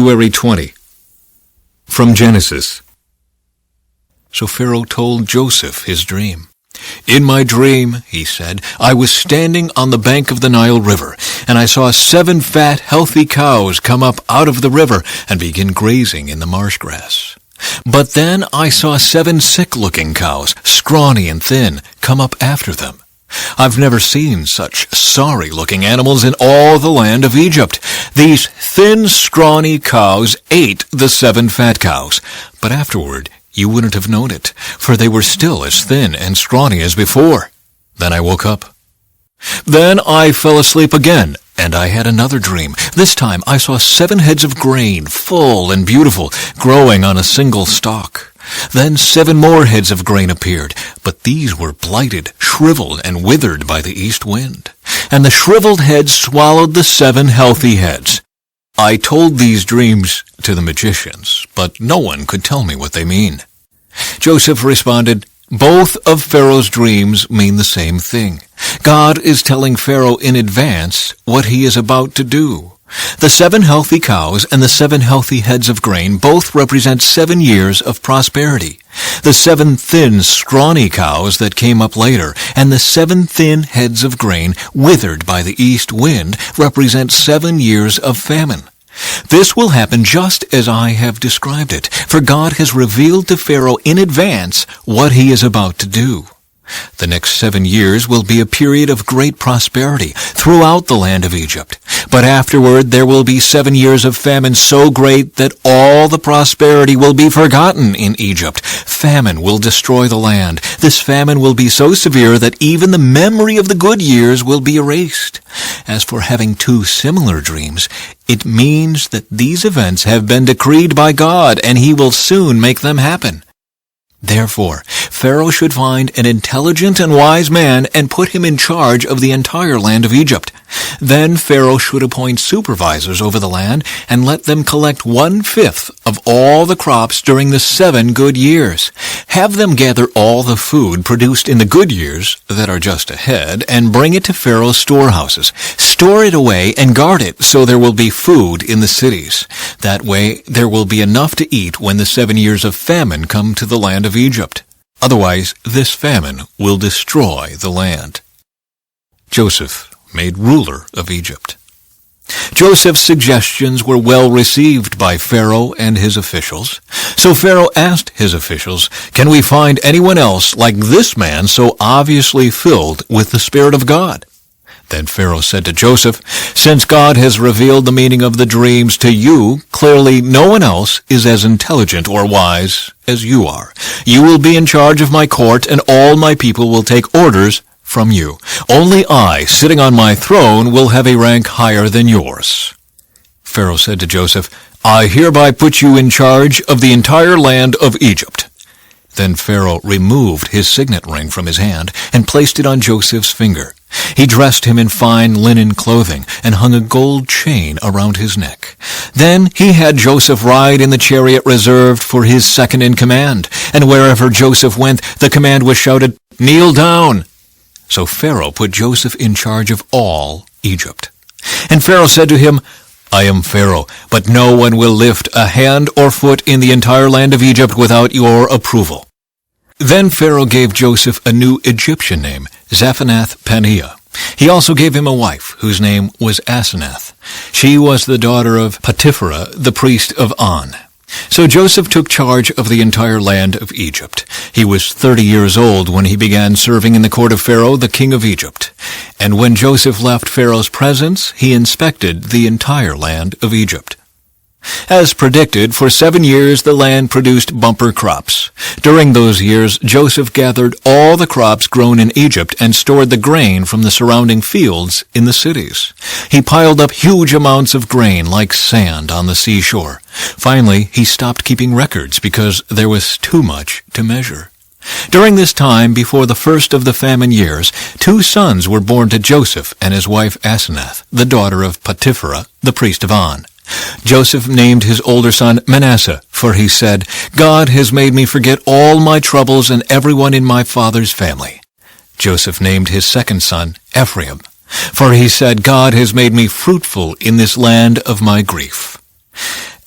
February 20. From Genesis. So Pharaoh told Joseph his dream. "In my dream," he said, "I was standing on the bank of the Nile River, and I saw 7 fat, healthy cows come up out of the river and begin grazing in the marsh grass. But then I saw 7 sick-looking cows, scrawny and thin, come up after them. I've never seen such sorry-looking animals in all the land of Egypt. These thin, scrawny cows ate the 7 fat cows, but afterward you wouldn't have known it, for they were still as thin and scrawny as before. Then I woke up. Then I fell asleep again, and I had another dream. This time I saw 7 heads of grain, full and beautiful, growing on a single stalk. Then 7 more heads of grain appeared, but these were blighted, shriveled, and withered by the east wind. And the shriveled heads swallowed the 7 healthy heads. I told these dreams to the magicians, but no one could tell me what they mean." Joseph responded, "Both of Pharaoh's dreams mean the same thing. God is telling Pharaoh in advance what he is about to do. The 7 healthy cows and the 7 healthy heads of grain both represent 7 years of prosperity. The 7 thin, scrawny cows that came up later and the 7 thin heads of grain withered by the east wind represent 7 years of famine. This will happen just as I have described it, for God has revealed to Pharaoh in advance what he is about to do. The next 7 years will be a period of great prosperity throughout the land of Egypt. But afterward there will be 7 years of famine so great that all the prosperity will be forgotten in Egypt. Famine will destroy the land. This famine will be so severe that even the memory of the good years will be erased. As for having 2 similar dreams, it means that these events have been decreed by God, and he will soon make them happen. Therefore, Pharaoh should find an intelligent and wise man and put him in charge of the entire land of Egypt. Then Pharaoh should appoint supervisors over the land and let them collect 1/5 of all the crops during the 7 good years. Have them gather all the food produced in the good years that are just ahead and bring it to Pharaoh's storehouses. Store it away and guard it so there will be food in the cities. That way there will be enough to eat when the 7 years of famine come to the land of Egypt. Otherwise, this famine will destroy the land." Joseph made ruler of Egypt. Joseph's suggestions were well received by Pharaoh and his officials. So Pharaoh asked his officials, "Can we find anyone else like this man so obviously filled with the Spirit of God?" Then Pharaoh said to Joseph, "Since God has revealed the meaning of the dreams to you, clearly no one else is as intelligent or wise as you are. You will be in charge of my court, and all my people will take orders from you. Only I, sitting on my throne, will have a rank higher than yours." Pharaoh said to Joseph, "I hereby put you in charge of the entire land of Egypt." Then Pharaoh removed his signet ring from his hand and placed it on Joseph's finger. He dressed him in fine linen clothing and hung a gold chain around his neck. Then he had Joseph ride in the chariot reserved for his second in command, and wherever Joseph went, the command was shouted, "Kneel down!" So Pharaoh put Joseph in charge of all Egypt. And Pharaoh said to him, "I am Pharaoh, but no one will lift a hand or foot in the entire land of Egypt without your approval." Then Pharaoh gave Joseph a new Egyptian name, Zaphenath-Paneah. He also gave him a wife, whose name was Asenath. She was the daughter of Potipharah, the priest of On. So Joseph took charge of the entire land of Egypt. He was 30 years old when he began serving in the court of Pharaoh, the king of Egypt. And when Joseph left Pharaoh's presence, he inspected the entire land of Egypt. As predicted, for 7 years the land produced bumper crops. During those years, Joseph gathered all the crops grown in Egypt and stored the grain from the surrounding fields in the cities. He piled up huge amounts of grain like sand on the seashore. Finally, he stopped keeping records because there was too much to measure. During this time, before the first of the famine years, 2 sons were born to Joseph and his wife Asenath, the daughter of Potipharah, the priest of On. Joseph named his older son Manasseh, for he said, "God has made me forget all my troubles and everyone in my father's family." Joseph named his second son Ephraim, for he said, "God has made me fruitful in this land of my grief."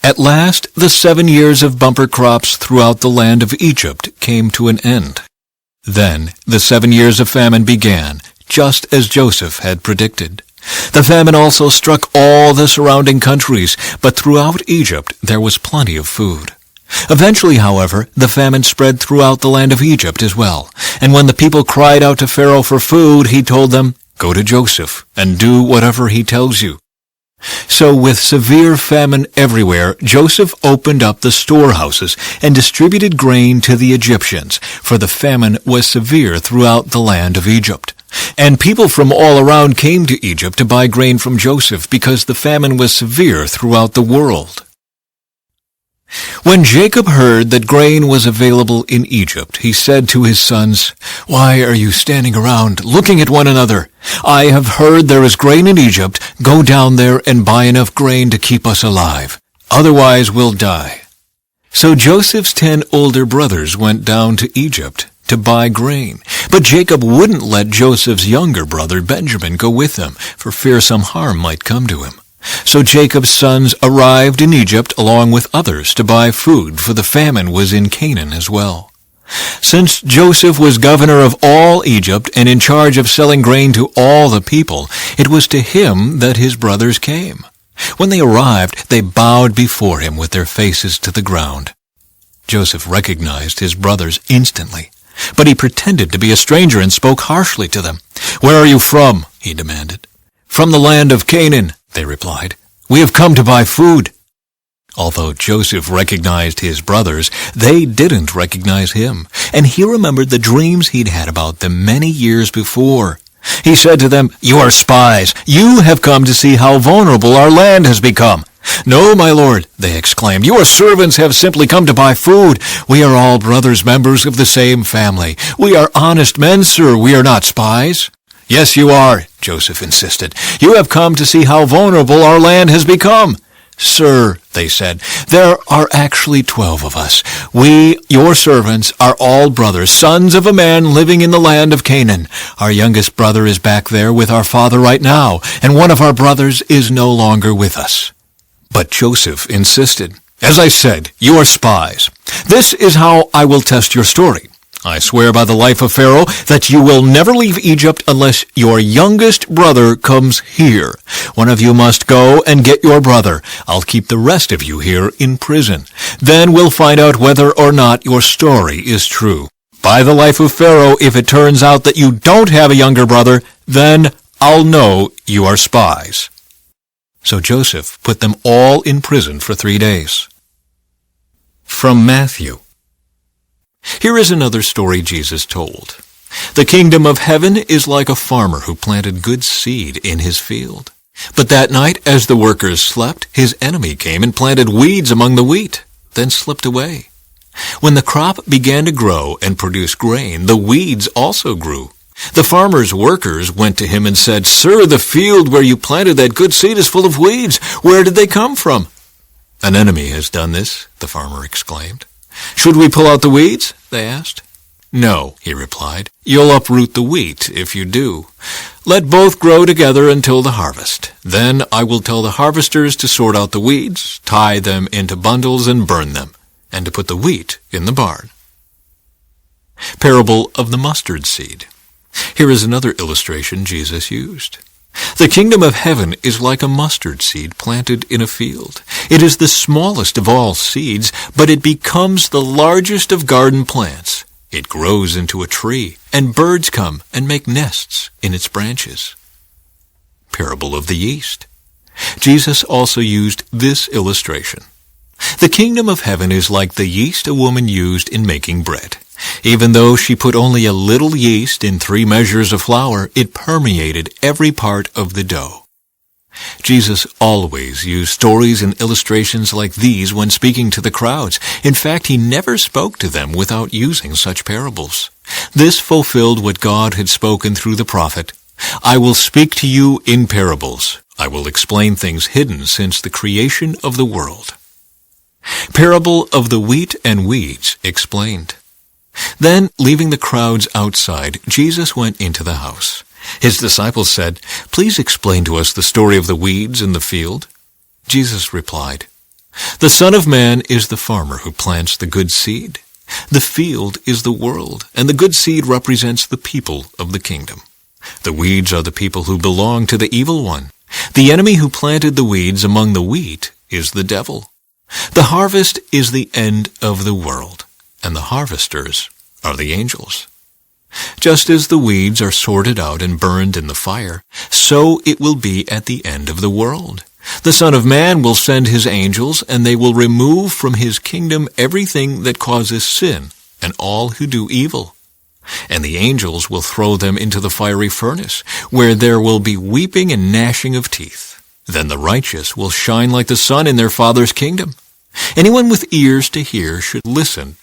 At last, the 7 years of bumper crops throughout the land of Egypt came to an end. Then the 7 years of famine began, just as Joseph had predicted. The famine also struck all the surrounding countries, but throughout Egypt there was plenty of food. Eventually, however, the famine spread throughout the land of Egypt as well, and when the people cried out to Pharaoh for food, he told them, "Go to Joseph and do whatever he tells you." So with severe famine everywhere, Joseph opened up the storehouses and distributed grain to the Egyptians, for the famine was severe throughout the land of Egypt. And people from all around came to Egypt to buy grain from Joseph because the famine was severe throughout the world. When Jacob heard that grain was available in Egypt, he said to his sons, "Why are you standing around looking at one another? I have heard there is grain in Egypt. Go down there and buy enough grain to keep us alive. Otherwise we'll die." So Joseph's 10 older brothers went down to Egypt to buy grain. But Jacob wouldn't let Joseph's younger brother Benjamin go with them, for fear some harm might come to him. So Jacob's sons arrived in Egypt along with others to buy food, for the famine was in Canaan as well. Since Joseph was governor of all Egypt and in charge of selling grain to all the people, it was to him that his brothers came. When they arrived, they bowed before him with their faces to the ground. Joseph recognized his brothers instantly, but he pretended to be a stranger and spoke harshly to them. "Where are you from?" he demanded. "From the land of Canaan," they replied. "We have come to buy food." Although Joseph recognized his brothers, they didn't recognize him, and he remembered the dreams he'd had about them many years before. He said to them, "You are spies. You have come to see how vulnerable our land has become." "No, my lord," they exclaimed, "your servants have simply come to buy food. We are all brothers, members of the same family. We are honest men, sir. We are not spies." "Yes, you are," Joseph insisted. "You have come to see how vulnerable our land has become." "Sir," they said, "there are actually 12 of us. We, your servants, are all brothers, sons of a man living in the land of Canaan. Our youngest brother is back there with our father right now, and one of our brothers is no longer with us." But Joseph insisted. "As I said, you are spies. This is how I will test your story. I swear by the life of Pharaoh that you will never leave Egypt unless your youngest brother comes here. One of you must go and get your brother. I'll keep the rest of you here in prison. Then we'll find out whether or not your story is true. By the life of Pharaoh, if it turns out that you don't have a younger brother, then I'll know you are spies." So Joseph put them all in prison for 3 days. From Matthew. Here is another story Jesus told. The kingdom of heaven is like a farmer who planted good seed in his field. But that night, as the workers slept, his enemy came and planted weeds among the wheat, then slipped away. When the crop began to grow and produce grain, the weeds also grew. The farmer's workers went to him and said, "Sir, the field where you planted that good seed is full of weeds. Where did they come from?" "An enemy has done this," the farmer exclaimed. "Should we pull out the weeds?" they asked. "No," he replied. "You'll uproot the wheat if you do. Let both grow together until the harvest. Then I will tell the harvesters to sort out the weeds, tie them into bundles and burn them, and to put the wheat in the barn." Parable of the mustard seed. Here is another illustration Jesus used. The kingdom of heaven is like a mustard seed planted in a field. It is the smallest of all seeds, but it becomes the largest of garden plants. It grows into a tree, and birds come and make nests in its branches. Parable of the yeast. Jesus also used this illustration. The kingdom of heaven is like the yeast a woman used in making bread. Even though she put only a little yeast in 3 measures of flour, it permeated every part of the dough. Jesus always used stories and illustrations like these when speaking to the crowds. In fact, he never spoke to them without using such parables. This fulfilled what God had spoken through the prophet. "I will speak to you in parables. I will explain things hidden since the creation of the world." Parable of the wheat and weeds explained. Then, leaving the crowds outside, Jesus went into the house. His disciples said, "Please explain to us the story of the weeds in the field." Jesus replied, The Son of Man is the farmer who plants the good seed. The field is the world, and the good seed represents the people of the kingdom. The weeds are the people who belong to the evil one. The enemy who planted the weeds among the wheat is the devil. The harvest is the end of the world, and the harvesters are the angels. Just as the weeds are sorted out and burned in the fire, so it will be at the end of the world. The Son of Man will send his angels, and they will remove from his kingdom everything that causes sin and all who do evil. And the angels will throw them into the fiery furnace, where there will be weeping and gnashing of teeth. Then the righteous will shine like the sun in their Father's kingdom. Anyone with ears to hear should listen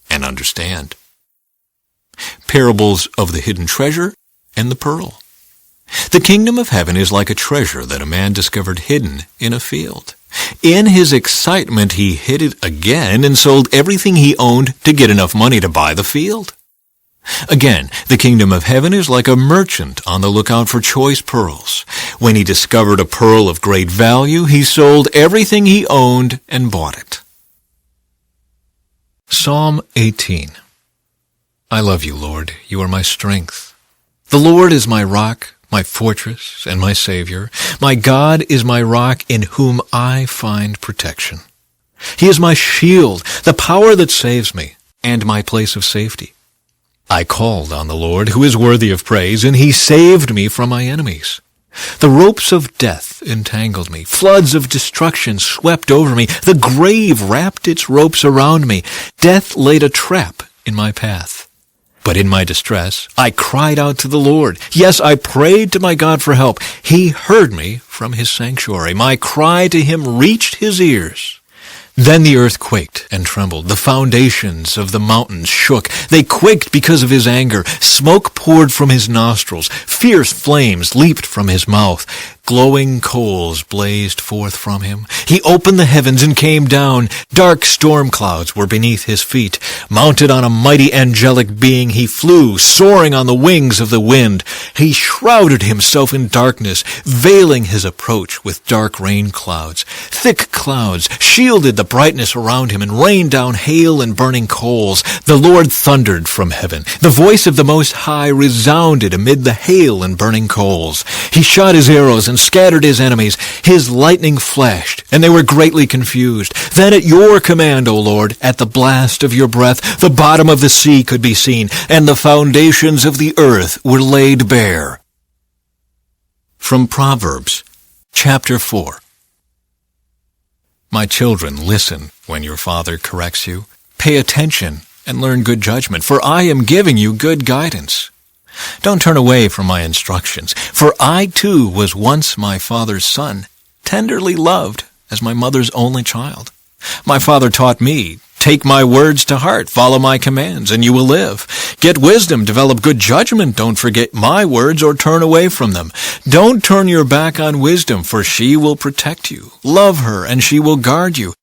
and understand. Parables of the hidden treasure and the pearl. The kingdom of heaven is like a treasure that a man discovered hidden in a field. In his excitement, he hid it again and sold everything he owned to get enough money to buy the field. Again, the kingdom of heaven is like a merchant on the lookout for choice pearls. When he discovered a pearl of great value, he sold everything he owned and bought it. Psalm 18. I love you, Lord. You are my strength. The Lord is my rock, my fortress, and my Savior. My God is my rock in whom I find protection. He is my shield, the power that saves me, and my place of safety. I called on the Lord, who is worthy of praise, and he saved me from my enemies. The ropes of death entangled me. Floods of destruction swept over me. The grave wrapped its ropes around me. Death laid a trap in my path. But in my distress, I cried out to the Lord. Yes, I prayed to my God for help. He heard me from his sanctuary. My cry to him reached his ears. Then the earth quaked and trembled. The foundations of the mountains shook. They quaked because of his anger. Smoke poured from his nostrils. Fierce flames leaped from his mouth. Glowing coals blazed forth from him. He opened the heavens and came down. Dark storm clouds were beneath his feet. Mounted on a mighty angelic being, he flew, soaring on the wings of the wind. He shrouded himself in darkness, veiling his approach with dark rain clouds. Thick clouds shielded the brightness around him and rained down hail and burning coals. The Lord thundered from heaven. The voice of the Most High resounded amid the hail and burning coals. He shot his arrows and scattered his enemies. His lightning flashed, and they were greatly confused. Then at your command, O Lord, at the blast of your breath, the bottom of the sea could be seen, and the foundations of the earth were laid bare. From Proverbs, chapter 4. My children, listen when your father corrects you. Pay attention and learn good judgment, for I am giving you good guidance. Don't turn away from my instructions, for I too was once my father's son, tenderly loved as my mother's only child. My father taught me, take my words to heart, follow my commands, and you will live. Get wisdom, develop good judgment, don't forget my words or turn away from them. Don't turn your back on wisdom, for she will protect you. Love her, and she will guard you.